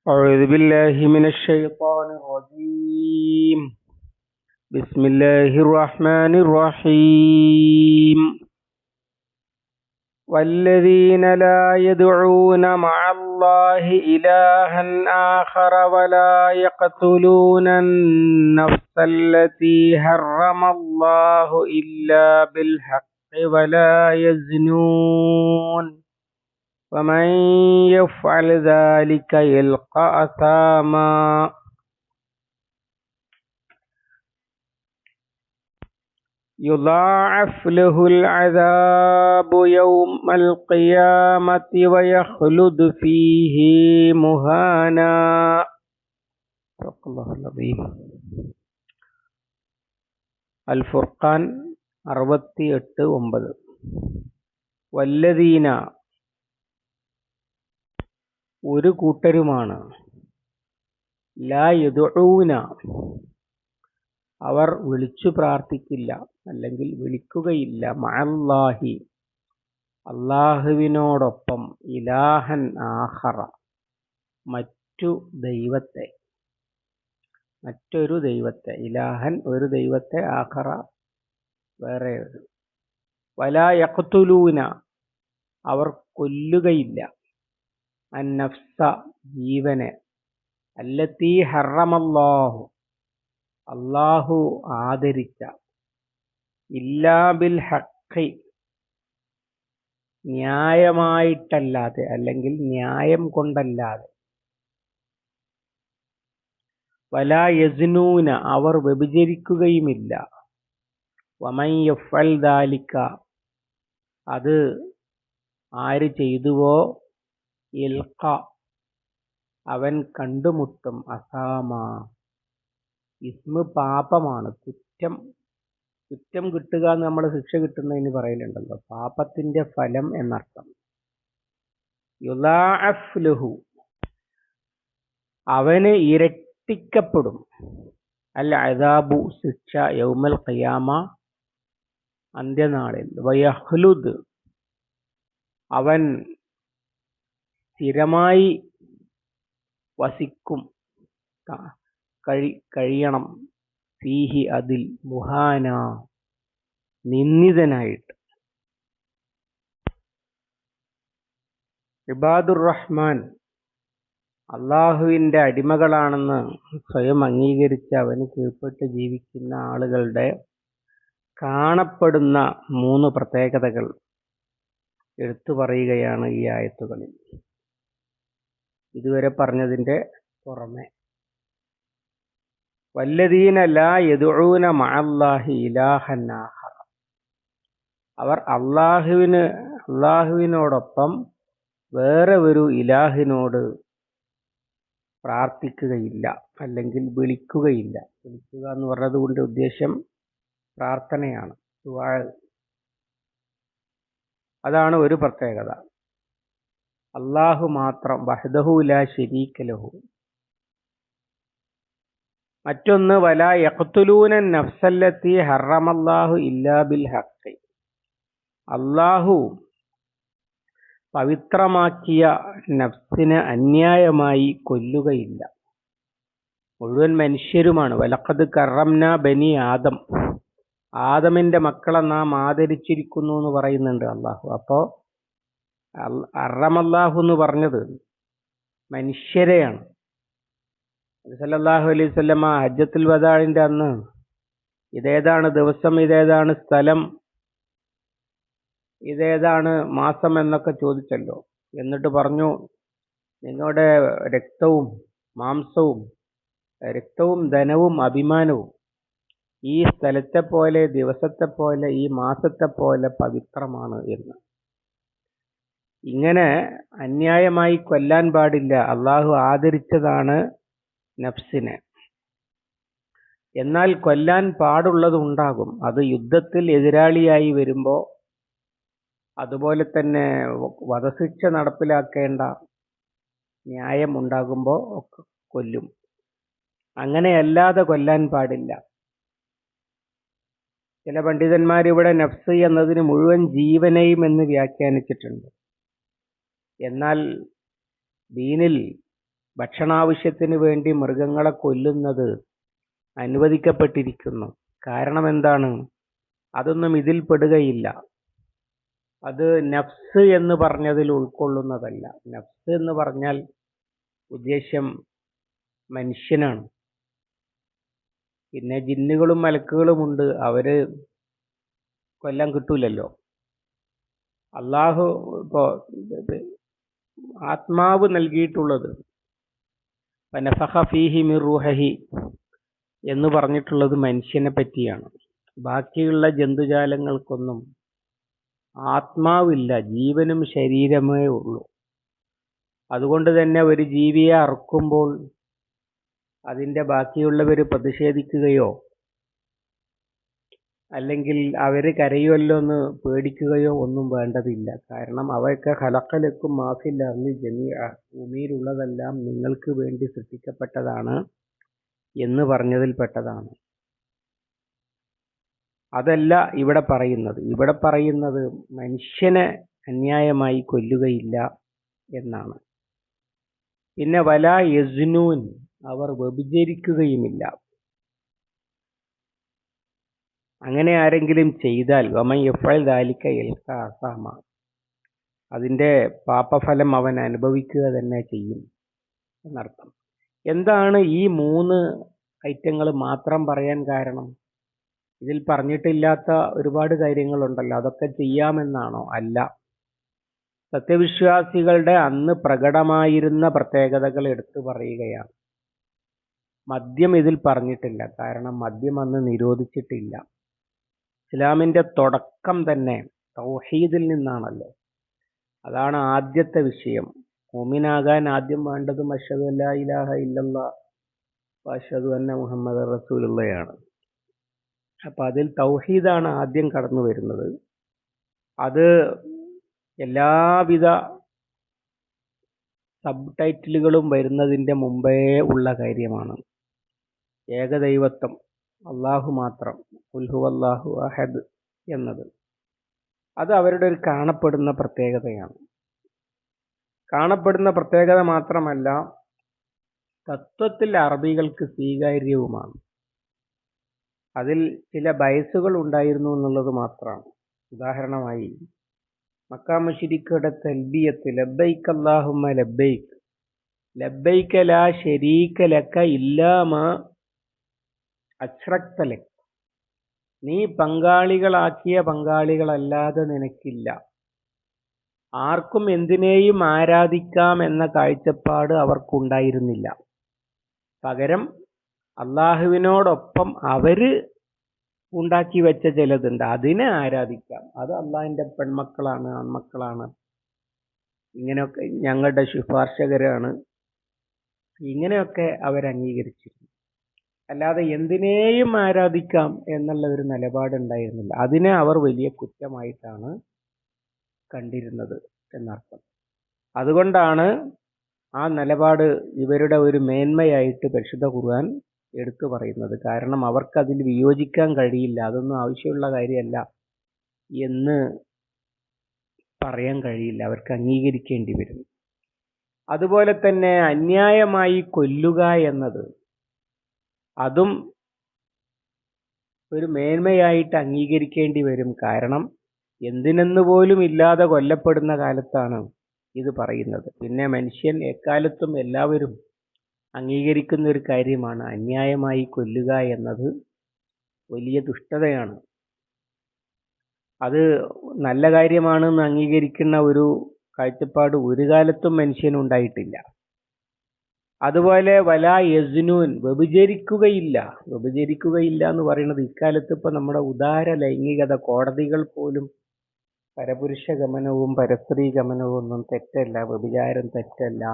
أعوذ بالله من الشيطان الرجيم. بسم الله الرحمن الرحيم. والذين لا يدعون مع الله إلها آخر ولا يقتلون النفس التي حرم الله إلا بالحق ولا يزنون ومن يفعل ذلك يلقى أثاما يضاعف له العذاب يوم القيامة ويخلد فيه مهانا. صدق الله العظيم. الفرقان 68:9. വല്ലദീന ഒരു കൂട്ടരുമാണ്, ലാ യദ്ഊന അവർ വിളിച്ചു പ്രാർത്ഥിക്കില്ല അല്ലെങ്കിൽ വിളിക്കുകയില്ല, മഅല്ലാഹി അല്ലാഹുവിനോടൊപ്പം, ഇലാഹൻ ആഖറ മറ്റൊരു ദൈവത്തെ, ഇലാഹൻ ഒരു ദൈവത്തെ, ആഖറ വേറെ ഒരു. വലാ യഖ്തുലൂന അവർ കൊല്ലുകയില്ല, അന്നഫ്സ ജീവനെ, അല്ലത്തി ഹറമല്ലാഹു അല്ലാഹു ആദരിച്ച, ഇല്ലാ ബിൽ ഹഖ് ന്യായമായിട്ടല്ലാതെ അല്ലെങ്കിൽ ന്യായം കൊണ്ടല്ലാതെ. വലാ യസ്നൂന അവർ വ്യഭിചരിക്കുകയുമില്ല. വമൻ യഫ്അൽ ദാലിക അത് ആര് ചെയ്തുവോ, യൽഖ അവൻ കണ്ടുമുട്ടും, അസാമ ഇസ്മ് പാപമാണ്, കുറ്റം കിട്ടുക എന്ന് നമ്മൾ ശിക്ഷ കിട്ടുന്നതിന് പറയലുണ്ടല്ലോ, പാപത്തിന്റെ ഫലം എന്നർത്ഥം. യുളാഅഫ് ലഹു അവന് ഇരട്ടിക്കപ്പെടും, അൽ അദാബു ശിക്ഷ, യൗമൽ ഖിയാമ അന്ത്യനാളിൽ. വയഖ്ലുദ് അവൻ സ്ഥിരമായി വസിക്കും, കഴിയണം, ഫീഹി അതിൽ, മുഹാന നിന്ദിതനായിട്ട്. ഇബാദുർ റഹ്മാൻ അള്ളാഹുവിൻ്റെ അടിമകളാണെന്ന് സ്വയം അംഗീകരിച്ച് അവന് കീഴ്പ്പെട്ട് ജീവിക്കുന്ന ആളുകളുടെ കാണപ്പെടുന്ന 3 പ്രത്യേകതകൾ എടുത്തു പറയുകയാണ് ഈ ആയത്തുകളിൽ, ഇതുവരെ പറഞ്ഞതിൻ്റെ പുറമെ. വല്ലദീന ലാ യദ്ഊന മഅല്ലാഹി ഇലാഹൻ ആഖറ അവർ അള്ളാഹുവിനോടൊപ്പം വേറെ ഒരു ഇലാഹിനോട് പ്രാർത്ഥിക്കുകയില്ല അല്ലെങ്കിൽ വിളിക്കുകയില്ല. വിളിക്കുക എന്ന് പറഞ്ഞത് കൊണ്ട് ഉദ്ദേശം പ്രാർത്ഥനയാണ്, ദുആ. അതാണ് ഒരു പ്രത്യേകത. അല്ലാഹു മാത്രം, വഹ്ദഹു ലാ ശരീക ലഹു. മറ്റൊന്ന്, വലാ യഖ്തുലൂന നഫ്സല്ലത്തി ഹറമല്ലാഹു ഇല്ലാ ബിൽ ഹഖ് അല്ലാഹു പവിത്രമാക്കിയ നഫ്സിനെ അന്യായമായി കൊല്ലുകയില്ല. മുഴുവൻ മനുഷ്യരുമാണ്. വലഖദ് കറംനാ ബനി ആദം ആദമിന്റെ മക്കളെ നാം ആദരിച്ചിരിക്കുന്നു എന്ന് പറയുന്നുണ്ട് അള്ളാഹു. അപ്പോ ഹറമല്ലാഹു എന്ന് പറഞ്ഞത് മനുഷ്യരെയാണ്. സല്ലല്ലാഹു അലൈഹി വസല്ലമ ഹജ്ജത്തുൽ വദാഇന്റെ അന്ന് ഇതേതാണ് ദിവസം, ഇതേതാണ് സ്ഥലം, ഇതേതാണ് മാസം എന്നൊക്കെ ചോദിച്ചല്ലോ. എന്നിട്ട് പറഞ്ഞു, നിങ്ങളുടെ രക്തവും മാംസവും, രക്തവും ധനവും അഭിമാനവും ഈ സ്ഥലത്തെ പോലെ, ദിവസത്തെ പോലെ, ഈ മാസത്തെ പോലെ പവിത്രമാണ് എന്ന്. ഇങ്ങനെ അന്യായമായി കൊല്ലാൻ പാടില്ല. അള്ളാഹു ആദരിച്ചതാണ് നഫ്സിനെ. എന്നാൽ കൊല്ലാൻ പാടുള്ളതുണ്ടാകും. അത് യുദ്ധത്തിൽ എതിരാളിയായി വരുമ്പോൾ, അതുപോലെ തന്നെ വധശിക്ഷ നടപ്പിലാക്കേണ്ട ന്യായം ഉണ്ടാകുമ്പോൾ ഒക്കെ കൊല്ലും. അങ്ങനെയല്ലാതെ കൊല്ലാൻ പാടില്ല. ചില പണ്ഡിതന്മാർ ഇവിടെ നഫ്സ് എന്നതിന് മുഴുവൻ ജീവനെയും എന്ന് വ്യാഖ്യാനിച്ചിട്ടുണ്ട്. എന്നാൽ ദീനിൽ ഭക്ഷണാവശ്യത്തിന് വേണ്ടി മൃഗങ്ങളെ കൊല്ലുന്നത് അനുവദിക്കപ്പെട്ടിരിക്കുന്നു. കാരണം എന്താണ്? അതൊന്നും ഇതിൽ പെടുകയില്ല. അത് നഫ്സ് എന്ന് പറഞ്ഞതിൽ ഉൾക്കൊള്ളുന്നതല്ല. നഫ്സ് എന്ന് പറഞ്ഞാൽ ഉദ്ദേശ്യം മനുഷ്യനാണ്. പിന്നെ ജിന്നുകളും മലക്കുകളുമുണ്ട്, അവര് കൊല്ലാൻ കിട്ടൂലല്ലോ. അള്ളാഹു ഇപ്പോ ആത്മാവ് നൽകിയിട്ടുള്ളത് ഫനഫഖ ഫീഹി മിർ റൂഹിഹി എന്ന് പറഞ്ഞിട്ടുള്ളത് മനുഷ്യനെ പറ്റിയാണ്. ബാക്കിയുള്ള ജന്തുജാലങ്ങൾക്കൊന്നും ആത്മാവില്ല, ജീവനും ശരീരമേ ഉള്ളൂ. അതുകൊണ്ട് തന്നെ ഒരു ജീവിയെ അറുക്കുമ്പോൾ അതിൻ്റെ ബാക്കിയുള്ളവർ പ്രതിഷേധിക്കുകയോ അല്ലെങ്കിൽ അവർ കരയുമല്ലോ എന്ന് പേടിക്കുകയോ ഒന്നും വേണ്ടതില്ല. കാരണം അവയൊക്കെ ഖലഖലക്കും മാഫിൽ അർളി ജമീഅ, ഭൂമിയിലുള്ളതെല്ലാം നിങ്ങൾക്ക് വേണ്ടി സൃഷ്ടിക്കപ്പെട്ടതാണ് എന്ന് പറഞ്ഞതിൽപ്പെട്ടതാണ്. അതല്ല ഇവിടെ പറയുന്നത്. ഇവിടെ പറയുന്നത് മനുഷ്യനെ അന്യായമായി കൊല്ലുകയില്ല എന്നാണ്. പിന്നെ വലാ യസ്നൂൻ, അവർ വ്യഭിചരിക്കുകയുമില്ല. അങ്ങനെ ആരെങ്കിലും ചെയ്താൽ വമൻ യഫ്അൽ ദാലിക യൽഖ അസാമ, അതിൻ്റെ പാപഫലം അവൻ അനുഭവിക്കുക തന്നെ ചെയ്യും എന്നർത്ഥം. എന്താണ് ഈ 3 ഐറ്റങ്ങൾ മാത്രം പറയാൻ കാരണം? ഇതിൽ പറഞ്ഞിട്ടില്ലാത്ത ഒരുപാട് കാര്യങ്ങളുണ്ടല്ലോ, അതൊക്കെ ചെയ്യാമെന്നാണോ? അല്ല. സത്യവിശ്വാസികളുടെ അന്ന് പ്രകടമായിരുന്ന പ്രത്യേകതകൾ എടുത്തു പറയുകയാണ്. മദ്യം ഇതിൽ പറഞ്ഞിട്ടില്ല, കാരണം മദ്യം അന്ന് നിരോധിച്ചിട്ടില്ല. ഇസ്ലാമിൻ്റെ തുടക്കം തന്നെ തൗഹീദിൽ നിന്നാണല്ലോ. അതാണ് ആദ്യത്തെ വിഷയം. മുഅ്മിനാകാൻ ആദ്യം വേണ്ടതും അശ്ഹദു അല്ലാ ഇലാഹ ഇല്ലല്ലാഹ് വഅശ്ഹദു അന്ന മുഹമ്മദൻ റസൂലുള്ളാഹിയാണ്. അപ്പം അതിൽ തൗഹീദാണ് ആദ്യം കടന്നു വരുന്നത്. അത് എല്ലാവിധ സബ് ടൈറ്റിലുകളും വരുന്നതിൻ്റെ മുമ്പേ ഉള്ള കാര്യമാണ്. ഏകദൈവത്വം, അള്ളാഹു മാത്രം, ഖുൽ ഹുവല്ലാഹു അഹദ് എന്നത്. അത് അവരുടെ ഒരു കാണപ്പെടുന്ന പ്രത്യേകതയാണ്. കാണപ്പെടുന്ന പ്രത്യേകത മാത്രമല്ല, തത്വത്തിൽ അറബികൾക്ക് സ്വീകാര്യവുമാണ്. അതിൽ ചില ബയസുകൾ ഉണ്ടായിരുന്നു എന്നുള്ളത് മാത്രമാണ്. ഉദാഹരണമായി മക്കാ മുശ്രിക്കുകളുടെ തൽബിയത്ത് ലബ്ബൈക അല്ലാഹുമ്മ ലബ്ബൈക്, ലബ്ബൈക ലാ ശരീക ലക ഇല്ലാ മാ അശ്റക്ത ലക്, നീ പങ്കാളികളാക്കിയ പങ്കാളികളല്ലാതെ നിനക്കില്ല. ആർക്കും എന്തിനേയും ആരാധിക്കാം എന്ന കാഴ്ചപ്പാട് അവർക്കുണ്ടായിരുന്നില്ല. പകരം അള്ളാഹുവിനോടൊപ്പം അവര് ഉണ്ടാക്കി വെച്ച ചിലതുണ്ട്, അതിനെ ആരാധിക്കാം. അത് അള്ളാഹിന്റെ പെൺമക്കളാണ്, ആൺമക്കളാണ്, ഇങ്ങനെയൊക്കെ ഞങ്ങളുടെ ശുപാർശകരാണ്, ഇങ്ങനെയൊക്കെ അവർ അംഗീകരിച്ചിരുന്നു. അല്ലാതെ എന്തിനേയും ആരാധിക്കാം എന്നുള്ള ഒരു നിലപാടുണ്ടായിരുന്നില്ല. അതിനെ അവർ വലിയ കുറ്റമായിട്ടാണ് കണ്ടിരുന്നത് എന്നർത്ഥം. അതുകൊണ്ടാണ് ആ നിലപാട് ഇവരുടെ ഒരു മേന്മയായിട്ട് പരിശുദ്ധ ഖുർആൻ എടുത്തു പറയുന്നത്. കാരണം അവർക്കതിൽ വിയോജിക്കാൻ കഴിയില്ല, അതൊന്നും ആവശ്യമുള്ള കാര്യമല്ല എന്ന് പറയാൻ കഴിയില്ല, അവർക്ക് അംഗീകരിക്കേണ്ടി വരും. അതുപോലെ തന്നെ അന്യായമായി കൊല്ലുക എന്നത് അതും ഒരു മേന്മയായിട്ട് അംഗീകരിക്കേണ്ടി വരും. കാരണം എന്തിനെന്ന് പോലും ഇല്ലാതെ കൊല്ലപ്പെടുന്ന കാലത്താണ് ഇത് പറയുന്നത്. പിന്നെ മനുഷ്യൻ എക്കാലത്തും എല്ലാവരും അംഗീകരിക്കുന്ന ഒരു കാര്യമാണ്, അന്യായമായി കൊല്ലുക എന്നത് വലിയ ദുഷ്ടതയാണ്. അത് നല്ല കാര്യമാണെന്ന് അംഗീകരിക്കുന്ന ഒരു കാഴ്ചപ്പാട് ഒരു കാലത്തും മനുഷ്യനുണ്ടായിട്ടില്ല. അതുപോലെ വലാ യസ്നൂൻ, വ്യഭിചരിക്കുകയില്ല. വ്യഭിചരിക്കുകയില്ല എന്ന് പറയുന്നത് ഇക്കാലത്ത് ഇപ്പം നമ്മുടെ ഉദാര ലൈംഗികത, കോടതികൾ പോലും പരപുരുഷ ഗമനവും പരസ്ത്രീ ഗമനവും ഒന്നും തെറ്റല്ല, വ്യഭിചാരം തെറ്റല്ല,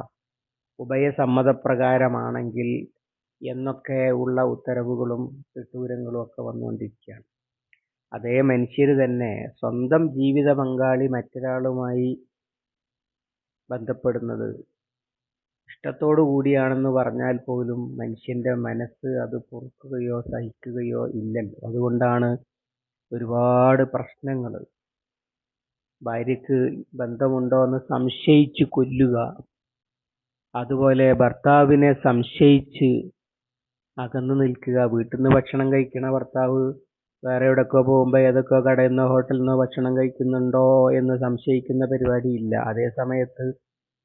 ഉഭയസമ്മതപ്രകാരമാണെങ്കിൽ എന്നൊക്കെ ഉള്ള ഉത്തരവുകളും തിട്ടൂരങ്ങളും ഒക്കെ വന്നുകൊണ്ടിരിക്കുകയാണ്. അതേ മനുഷ്യർ തന്നെ സ്വന്തം ജീവിത പങ്കാളി മറ്റൊരാളുമായി ബന്ധപ്പെടുന്നത് ഇഷ്ടത്തോടു കൂടിയാണെന്ന് പറഞ്ഞാൽ പോലും മനുഷ്യന്റെ മനസ്സ് അത് പൊറുക്കുകയോ സഹിക്കുകയോ ഇല്ലല്ലോ. അതുകൊണ്ടാണ് ഒരുപാട് പ്രശ്നങ്ങൾ. ഭാര്യക്ക് ബന്ധമുണ്ടോ എന്ന് സംശയിച്ച് കൊല്ലുക, അതുപോലെ ഭർത്താവിനെ സംശയിച്ച് അകന്നു നിൽക്കുക. വീട്ടിൽ നിന്ന് ഭക്ഷണം കഴിക്കണ ഭർത്താവ് വേറെ എവിടെയൊക്കെ പോകുമ്പോൾ ഏതൊക്കെ കടയിൽ നിന്നോ ഹോട്ടലിൽ നിന്നോ ഭക്ഷണം കഴിക്കുന്നുണ്ടോ എന്ന് സംശയിക്കുന്ന പരിപാടിയില്ല. അതേ സമയത്ത്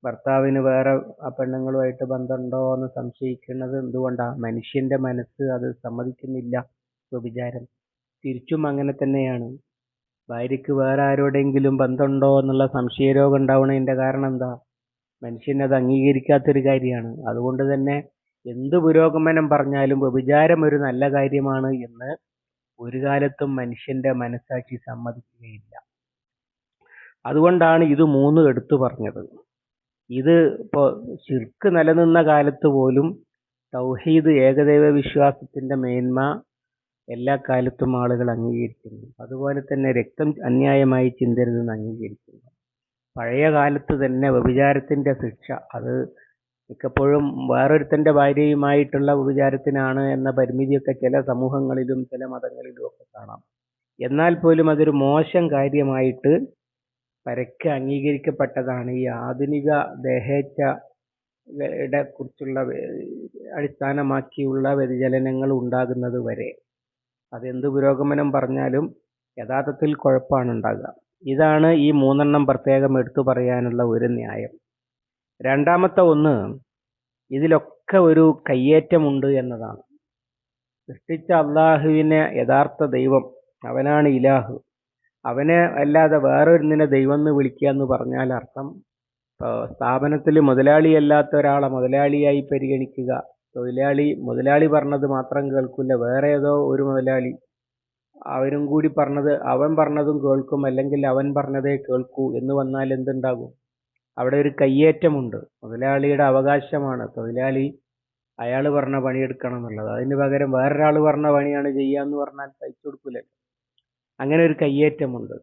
ഭർത്താവിന് വേറെ ആ പെണ്ണുങ്ങളുമായിട്ട് ബന്ധമുണ്ടോ എന്ന് സംശയിക്കുന്നത് എന്തുകൊണ്ടാണ്? മനുഷ്യന്റെ മനസ്സ് അത് സമ്മതിക്കുന്നില്ല. വ്യഭിചാരം തിരിച്ചും അങ്ങനെ തന്നെയാണ്. ഭാര്യയ്ക്ക് വേറെ ആരോടെങ്കിലും ബന്ധമുണ്ടോ എന്നുള്ള സംശയരോഗം ഉണ്ടാവുന്നതിന്റെ കാരണം എന്താ? മനുഷ്യൻ അത് അംഗീകരിക്കാത്തൊരു കാര്യമാണ്. അതുകൊണ്ട് തന്നെ എന്ത് പുരോഗമനം പറഞ്ഞാലും വ്യഭിചാരം ഒരു നല്ല കാര്യമാണ് എന്ന് ഒരു കാലത്തും മനുഷ്യന്റെ മനസ്സാക്ഷി സമ്മതിക്കുകയില്ല. അതുകൊണ്ടാണ് ഇത് മൂന്നും എടുത്തു പറഞ്ഞത്. ഇത് ഇപ്പോൾ ശിർക്ക് നിലനിന്ന കാലത്ത് പോലും തൗഹീദ് ഏകദൈവ വിശ്വാസത്തിന്റെ മേന്മ എല്ലാ കാലത്തും ആളുകൾ അംഗീകരിക്കുന്നു. അതുപോലെ തന്നെ രക്തം അന്യായമായി ചിന്തരുതെന്ന് അംഗീകരിക്കുന്നു. പഴയ കാലത്ത് തന്നെ വ്യഭിചാരത്തിന്റെ ശിക്ഷ അത് മിക്കപ്പോഴും വേറൊരുത്തന്റെ ഭാര്യയുമായിട്ടുള്ള വ്യഭിചാരത്തിനാണ് എന്ന പരിമിതിയൊക്കെ ചില സമൂഹങ്ങളിലും ചില മതങ്ങളിലും ഒക്കെ കാണാം. എന്നാൽ പോലും അതൊരു മോശം കാര്യമായിട്ട് പരക്കെ അംഗീകരിക്കപ്പെട്ടതാണ് ഈ ആധുനിക ദേഹേച്ഛയുടെ കുറിച്ചുള്ള അടിസ്ഥാനമാക്കിയുള്ള വ്യതിചലനങ്ങൾ ഉണ്ടാകുന്നത് വരെ. അതെന്ത് പുരോഗമനം പറഞ്ഞാലും യഥാർത്ഥത്തിൽ കുഴപ്പമാണ് ഉണ്ടാകുക. ഇതാണ് ഈ മൂന്നെണ്ണം പ്രത്യേകം എടുത്തു പറയാനുള്ള ഒരു ന്യായം. രണ്ടാമത്തെ ഒന്ന്, ഇതിലൊക്കെ ഒരു കയ്യേറ്റമുണ്ട് എന്നതാണ്. സൃഷ്ടിച്ച അള്ളാഹുവിനെ യഥാർത്ഥ ദൈവം, അവനാണ് ഇലാഹ്, അവനെ അല്ലാതെ വേറൊരുന്നിനെ ദൈവം എന്ന് വിളിക്കുക എന്ന് പറഞ്ഞാൽ അർത്ഥം സ്ഥാപനത്തിൽ മുതലാളിയല്ലാത്ത ഒരാളെ മുതലാളിയായി പരിഗണിക്കുക. മുതലാളി പറഞ്ഞത് മാത്രം കേൾക്കില്ല, വേറെ ഏതോ ഒരു മുതലാളി അവരും കൂടി അവൻ പറഞ്ഞതും കേൾക്കും, അല്ലെങ്കിൽ അവൻ പറഞ്ഞതേ കേൾക്കൂ എന്ന് വന്നാൽ എന്തുണ്ടാകും? അവിടെ ഒരു കയ്യേറ്റമുണ്ട്. മുതലാളിയുടെ അവകാശമാണ് തൊഴിലാളി അയാൾ പറഞ്ഞ പണിയെടുക്കണം എന്നുള്ളത്. അതിന് പകരം വേറൊരാൾ പറഞ്ഞ പണിയാണ് ചെയ്യാന്ന് പറഞ്ഞാൽ സഹിച്ചു കൊടുക്കൂലല്ലോ. അങ്ങനെ ഒരു കയ്യേറ്റമുണ്ട്.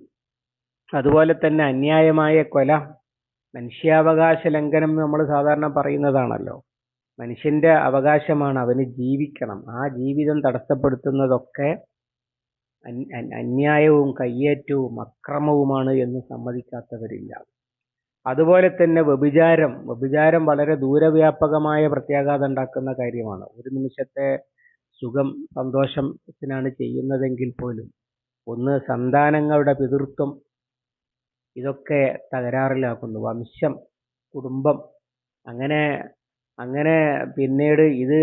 അതുപോലെ തന്നെ അന്യായമായ കൊല, മനുഷ്യാവകാശ ലംഘനം നമ്മൾ സാധാരണ പറയുന്നതാണല്ലോ. മനുഷ്യന്റെ അവകാശമാണ്, അവന് ജീവിക്കണം. ആ ജീവിതം തടസ്സപ്പെടുത്തുന്നതൊക്കെ അന്യായവും കയ്യേറ്റവും അക്രമവുമാണ് എന്ന് സമ്മതിക്കാത്തവരില്ല. അതുപോലെ തന്നെ വ്യഭിചാരം വളരെ ദൂരവ്യാപകമായ പ്രത്യാഘാതം ഉണ്ടാക്കുന്ന കാര്യമാണ്. ഒരു നിമിഷത്തെ സുഖം സന്തോഷത്തിനാണ് ചെയ്യുന്നതെങ്കിൽ പോലും ഒന്ന് സന്താനങ്ങളുടെ പിതൃത്വം ഇതൊക്കെ തകരാറിലാക്കുന്നു. വംശം, കുടുംബം, അങ്ങനെ പിന്നീട് ഇത്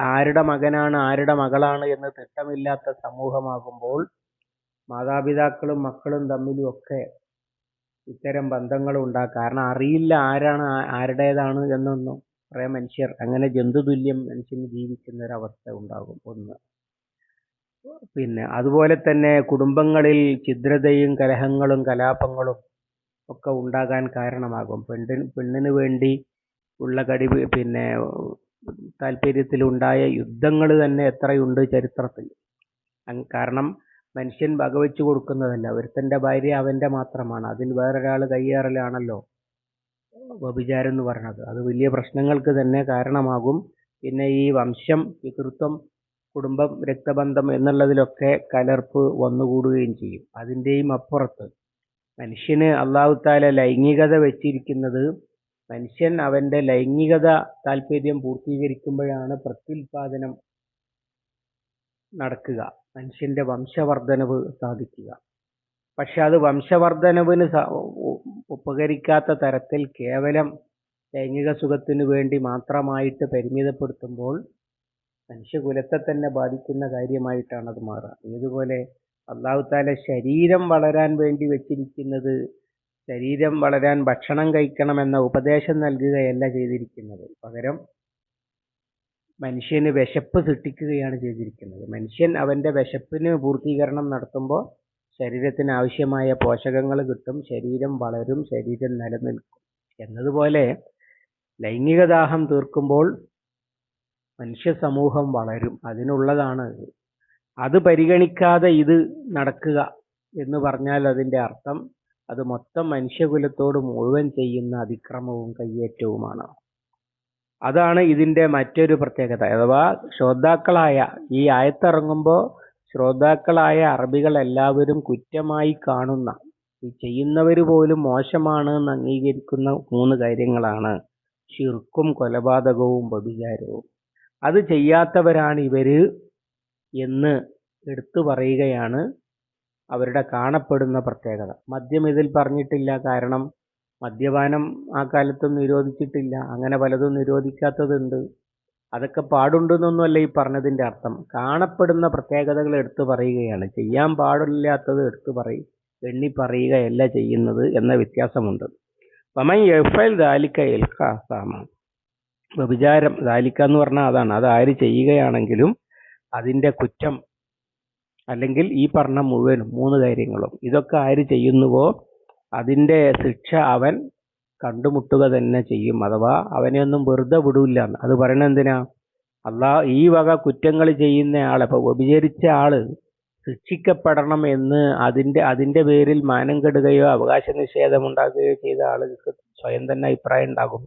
ആരുടെ മകനാണ് ആരുടെ മകളാണ് എന്ന് തിട്ടമില്ലാത്ത സമൂഹമാകുമ്പോൾ മാതാപിതാക്കളും മക്കളും തമ്മിലും ഒക്കെ ഇത്തരം ബന്ധങ്ങൾ ഉണ്ടാകും. കാരണം അറിയില്ല ആരാണ് ആരുടേതാണ് എന്നൊന്നും. കുറേ മനുഷ്യർ അങ്ങനെ ജന്തുതുല്യം മനുഷ്യന് ജീവിക്കുന്ന ഒരവസ്ഥ ഉണ്ടാകും. ഒന്ന്. പിന്നെ അതുപോലെ തന്നെ കുടുംബങ്ങളിൽ ഛിദ്രതയും കലഹങ്ങളും കലാപങ്ങളും ഒക്കെ ഉണ്ടാകാൻ കാരണമാകും. പെണ്ണിന് വേണ്ടി ഉള്ള താല്പര്യത്തിലുണ്ടായ യുദ്ധങ്ങൾ തന്നെ എത്രയുണ്ട് ചരിത്രത്തിൽ. കാരണം മനുഷ്യൻ വകവെച്ചു കൊടുക്കുന്നതല്ല, ഒരുത്തന്റെ ഭാര്യ അവന്റെ മാത്രമാണ്. അതിൽ വേറൊരാൾ കയ്യേറലാണല്ലോ വ്യഭിചാരം എന്ന് പറയുന്നത്. അത് വലിയ പ്രശ്നങ്ങൾക്ക് തന്നെ കാരണമാകും. പിന്നെ ഈ വംശം, പിതൃത്വം, കുടുംബം, രക്തബന്ധം എന്നുള്ളതിലൊക്കെ കലർപ്പ് വന്നുകൂടുകയും ചെയ്യും. അതിൻ്റെയും അപ്പുറത്ത് മനുഷ്യന് അല്ലാഹു തആല ലൈംഗികത വെച്ചിരിക്കുന്നത്, മനുഷ്യൻ അവന്റെ ലൈംഗികത താല്പര്യം പൂർത്തീകരിക്കുമ്പോഴാണ് പ്രത്യുൽപാദനം നടക്കുക, മനുഷ്യന്റെ വംശവർദ്ധനവ് സാധിക്കുക. പക്ഷെ അത് വംശവർദ്ധനവിന് ഉപകരിക്കാത്ത തരത്തിൽ കേവലം ലൈംഗിക സുഖത്തിന് വേണ്ടി മാത്രമായിട്ട് പരിമിതപ്പെടുത്തുമ്പോൾ മനുഷ്യകുലത്തെ തന്നെ ബാധിക്കുന്ന കാര്യമായിട്ടാണ് അത് മാറുക. ഇതുപോലെ അല്ലാഹു തആല ശരീരം വളരാൻ വേണ്ടി വെച്ചിരിക്കുന്നത്, ശരീരം വളരാൻ ഭക്ഷണം കഴിക്കണമെന്ന ഉപദേശം നൽകുകയല്ല ചെയ്തിരിക്കുന്നത്. പകരം മനുഷ്യന് വിശപ്പ് സൃഷ്ടിക്കുകയാണ് ചെയ്തിരിക്കുന്നത്. മനുഷ്യൻ അവന്റെ വിശപ്പിന് പൂർത്തീകരണം നടത്തുമ്പോൾ ശരീരത്തിന് ആവശ്യമായ പോഷകങ്ങൾ കിട്ടും, ശരീരം വളരും, ശരീരം നിലനിൽക്കും. എന്നതുപോലെ ലൈംഗിക ദാഹം തീർക്കുമ്പോൾ മനുഷ്യ സമൂഹം വളരും. അതിനുള്ളതാണ് അത് പരിഗണിക്കാതെ ഇത് നടക്കുക എന്ന് പറഞ്ഞാൽ അതിൻ്റെ അർത്ഥം അത് മൊത്തം മനുഷ്യകുലത്തോട് മുഴുവൻ ചെയ്യുന്ന അതിക്രമവും കയ്യേറ്റവുമാണ്. അതാണ് ഇതിൻ്റെ മറ്റൊരു പ്രത്യേകത. അഥവാ ശ്രോതാക്കളായ ഈ ആയത്തിറങ്ങുമ്പോൾ ശ്രോതാക്കളായ അറബികൾ എല്ലാവരും കുറ്റമായി കാണുന്ന, ഈ ചെയ്യുന്നവർ പോലും മോശമാണ് എന്ന് അംഗീകരിക്കുന്ന 3 കാര്യങ്ങളാണ് ശിർക്കും കൊലപാതകവും വ്യഭിചാരവും. അത് ചെയ്യാത്തവരാണ് ഇവര് എന്ന് എടുത്തു പറയുകയാണ് അവരുടെ കാണപ്പെടുന്ന പ്രത്യേകത. മദ്യം ഇതിൽ പറഞ്ഞിട്ടില്ല, കാരണം മദ്യപാനം ആ കാലത്തും നിരോധിച്ചിട്ടില്ല. അങ്ങനെ പലതും നിരോധിക്കാത്തതുണ്ട്. അതൊക്കെ പാടുണ്ടെന്നൊന്നുമല്ല ഈ പറഞ്ഞതിൻ്റെ അർത്ഥം. കാണപ്പെടുന്ന പ്രത്യേകതകൾ എടുത്തു പറയുകയാണ്. ചെയ്യാൻ പാടില്ലാത്തത് എണ്ണി പറയുകയല്ല ചെയ്യുന്നത് എന്ന വ്യത്യാസമുണ്ട്. വമൻ യഫ്അൽ ദാലിക യൽഖ അസാമ. വ്യഭിചാരം ദാലിക എന്ന് പറഞ്ഞാൽ അതാണ്. അത് ആര് ചെയ്യുകയാണെങ്കിലും അതിൻ്റെ കുറ്റം, അല്ലെങ്കിൽ ഈ പറഞ്ഞ മുഴുവനും 3 കാര്യങ്ങളും, ഇതൊക്കെ ആര് ചെയ്യുന്നുവോ അതിൻ്റെ ശിക്ഷ അവൻ കണ്ടുമുട്ടുക തന്നെ ചെയ്യും. അഥവാ അവനെ ഒന്നും വെറുതെ വിടൂല്ല. അത് പറയണത് എന്തിനാ? ഈ വക കുറ്റങ്ങൾ ചെയ്യുന്ന ആളെ, ഇപ്പൊ വ്യഭിചരിച്ച ആള് ശിക്ഷിക്കപ്പെടണം എന്ന് അതിന്റെ പേരിൽ മാനം കെടുകയോ അവകാശ നിഷേധം ഉണ്ടാക്കുകയോ ചെയ്ത ആളുകൾക്ക് സ്വയം തന്നെ അഭിപ്രായം ഉണ്ടാകും.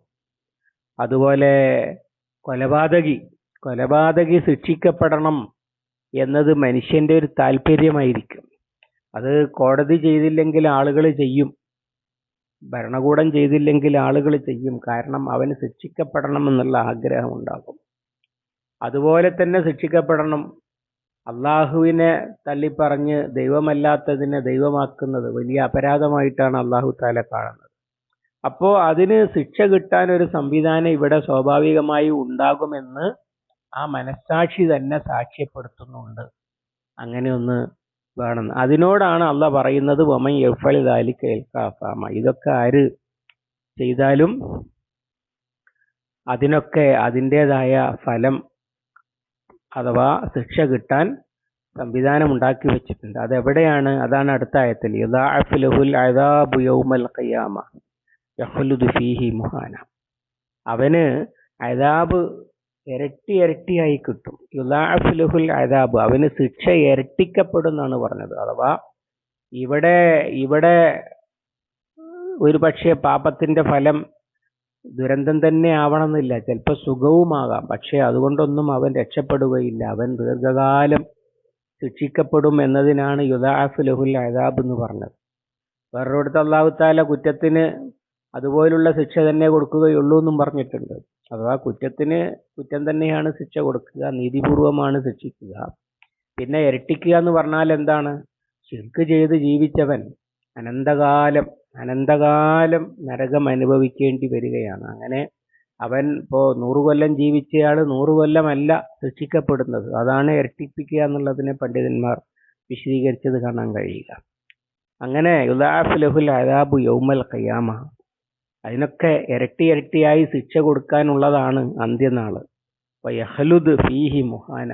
അതുപോലെ കൊലപാതകി ശിക്ഷിക്കപ്പെടണം എന്നത് മനുഷ്യന്റെ ഒരു താല്പര്യമായിരിക്കും. അത് കോടതി ചെയ്തില്ലെങ്കിൽ ആളുകൾ ചെയ്യും, ഭരണകൂടം ചെയ്തില്ലെങ്കിൽ ആളുകൾ ചെയ്യും. കാരണം അവന് ശിക്ഷിക്കപ്പെടണം എന്നുള്ള ആഗ്രഹം ഉണ്ടാകും. അതുപോലെ തന്നെ ശിക്ഷിക്കപ്പെടണം. അള്ളാഹുവിനെ തള്ളിപ്പറഞ്ഞ് ദൈവമല്ലാത്തതിനെ ദൈവമാക്കുന്നത് വലിയ അപരാധമായിട്ടാണ് അള്ളാഹു താല കാണുന്നത്. അപ്പോൾ അതിന് ശിക്ഷ കിട്ടാൻ ഒരു സംവിധാനം ഇവിടെ സ്വാഭാവികമായി ഉണ്ടാകുമെന്ന് ആ മനസ്സാക്ഷി തന്നെ സാക്ഷ്യപ്പെടുത്തുന്നുണ്ട്. അങ്ങനെ ഒന്ന് വേണം. അതിനോടാണ് അള്ളാഹ് പറയുന്നത് വമൻ യഫ്അൽ ദാലിക യൽഖ അസാമ. ഇതൊക്കെ ആര് ചെയ്താലും അതിനൊക്കെ അതിൻ്റെതായ ഫലം അഥവാ ശിക്ഷ കിട്ടാൻ സംവിധാനം ഉണ്ടാക്കി വെച്ചിട്ടുണ്ട്. അതെവിടെയാണ്? അതാണ് അടുത്ത ആയത്തിൽ യുദാഅഫു ലഹുൽ അദാബു യൗമൽ ഖിയാമ യഖ്ലുദു ഫീഹി മുഹാന. അവന് അദാബ് ഇരട്ടിയായി കിട്ടും. യുദാഅഫു ലഹുൽ അദാബ്, അവന് ശിക്ഷ ഇരട്ടിക്കപ്പെടുന്നാണ് പറഞ്ഞത്. അഥവാ ഇവിടെ ഒരു പക്ഷേ പാപത്തിന്റെ ഫലം ദുരന്തം തന്നെ ആവണമെന്നില്ല, ചിലപ്പോൾ സുഖവുമാകാം. പക്ഷെ അതുകൊണ്ടൊന്നും അവൻ രക്ഷപ്പെടുകയില്ല. അവൻ ദീർഘകാലം ശിക്ഷിക്കപ്പെടും എന്നതിനാണ് യുദാഅഫു ലഹുൽ അദാബ് എന്ന് പറഞ്ഞത്. വേറൊരിടത്ത് അല്ലാഹു തആല കുറ്റത്തിന് അതുപോലുള്ള ശിക്ഷ തന്നെ കൊടുക്കുകയുള്ളൂ എന്നും പറഞ്ഞിട്ടുണ്ട്. അഥവാ കുറ്റത്തിന് കുറ്റം തന്നെയാണ് ശിക്ഷ കൊടുക്കുക, നീതിപൂർവമാണ് ശിക്ഷിക്കുക. പിന്നെ ഇരട്ടിക്കുക എന്ന് പറഞ്ഞാൽ എന്താണ്? ശിർക്ക് ചെയ്ത് ജീവിച്ചവൻ അനന്തകാലം നരകം അനുഭവിക്കേണ്ടി വരികയാണ്. അങ്ങനെ അവൻ ഇപ്പോൾ 100 കൊല്ലം ജീവിച്ചയാൾ 100 കൊല്ലമല്ല ശിക്ഷിക്കപ്പെടുന്നത്. അതാണ് ഇരട്ടിപ്പിക്കുക എന്നുള്ളതിനെ പണ്ഡിതന്മാർ വിശദീകരിച്ചത് കാണാൻ കഴിയുക. അങ്ങനെ യുദാഅഫു ലഹുൽ അദാബു യൗമൽ ഖിയാമ, അതിനൊക്കെ ഇരട്ടിയായി ശിക്ഷ കൊടുക്കാനുള്ളതാണ് അന്ത്യനാള്. യഖ്ലുദു ഫീഹി മുഹാന,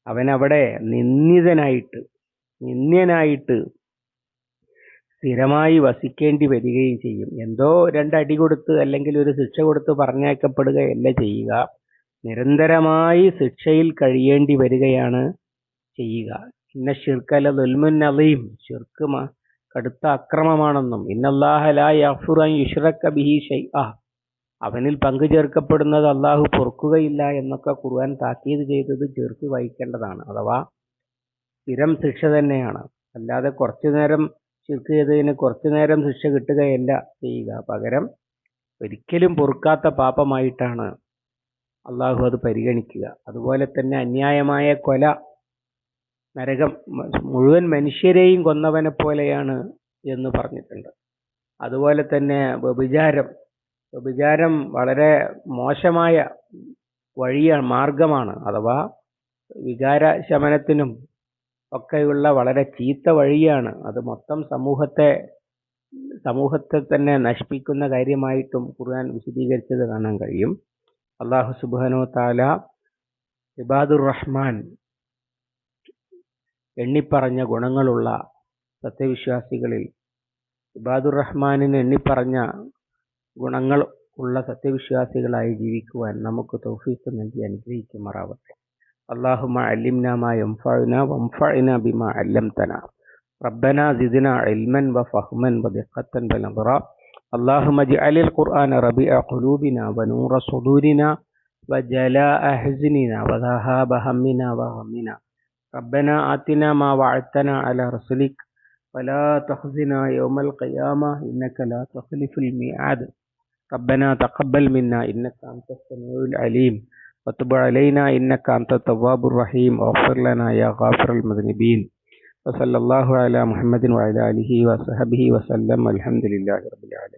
അവനവിടെ നിന്ദ്യനായിട്ട് സ്ഥിരമായി വസിക്കേണ്ടി വരികയും ചെയ്യും. എന്തോ 2 അടി കൊടുത്ത് അല്ലെങ്കിൽ ഒരു ശിക്ഷ കൊടുത്ത് പറഞ്ഞയക്കപ്പെടുകയല്ല ചെയ്യുക, നിരന്തരമായി ശിക്ഷയിൽ കഴിയേണ്ടി വരികയാണ് ചെയ്യുക. ഇന്ന ശിർക ലദുൽമുൻ അളീം, ശിർക്ക് കടുത്ത അക്രമമാണെന്നും ഇന്നല്ലാഹ ലാ യഗ്ഫിറു അൻ യുശ്റക ബിഹി ശൈഅ, അവനിൽ പങ്കു ചേർക്കപ്പെടുന്നത് അള്ളാഹു പൊറുക്കുകയില്ല എന്നൊക്കെ ഖുർആൻ താക്കീത് ചെയ്തത് ചേർത്ത് വായിക്കേണ്ടതാണ്. അഥവാ സ്ഥിരം ശിക്ഷ തന്നെയാണ്. അല്ലാതെ കുറച്ചു നേരം ശിർക്ക് ചെയ്തതിന് കുറച്ചു നേരം ശിക്ഷ കിട്ടുകയല്ല ചെയ്യുക. പകരം ഒരിക്കലും പൊറുക്കാത്ത പാപമായിട്ടാണ് അള്ളാഹു അത് പരിഗണിക്കുക. അതുപോലെ തന്നെ അന്യായമായ കൊല, നരകം മുഴുവൻ മനുഷ്യരെയും കൊന്നവനെ പോലെയാണ് എന്ന് പറഞ്ഞിട്ടുണ്ട്. അതുപോലെ തന്നെ വ്യഭിചാരം വളരെ മോശമായ മാർഗമാണ്. അഥവാ വികാര ശമനത്തിനും ഒക്കെയുള്ള വളരെ ചീത്ത വഴിയാണ്. അത് മൊത്തം സമൂഹത്തെ തന്നെ നശിപ്പിക്കുന്ന കാര്യമായിട്ടും ഖുർആൻ വിശദീകരിച്ചത് കാണാൻ കഴിയും. അല്ലാഹു സുബ്ഹാനഹു വ തആല ഇബാദുർ റഹ്മാൻ എണ്ണിപ്പറഞ്ഞ ഗുണങ്ങളുള്ള സത്യവിശ്വാസികളിൽ, ഇബാദുർ റഹ്മാനിന് എണ്ണിപ്പറഞ്ഞ ഗുണങ്ങൾ ഉള്ള സത്യവിശ്വാസികളായി ജീവിക്കുവാൻ നമുക്ക് തൗഫീഖ് നൽകി അനുഗ്രഹിക്കുമാറാവട്ടെ. اللهم علمنا ما ينفعنا وانفعنا بما علمتنا. ربنا زدنا علما وفهما ودقة بنظرا. اللهم اجعل القرآن ربيع قلوبنا ونور صدورنا وجلاء حزننا وذهاب همنا وغمنا. ربنا آتنا ما وعدتنا على رسلك ولا تخزنا يوم القيامة إنك لا تخلف الميعاد. ربنا تقبل منا إنك أنت السميع العليم وتب علينا إنك أنت التواب الرحيم واغفر لنا يا غافر المذنبين وصلى الله على محمد وعلى آله وصحبه وسلم الحمد لله رب العالمين.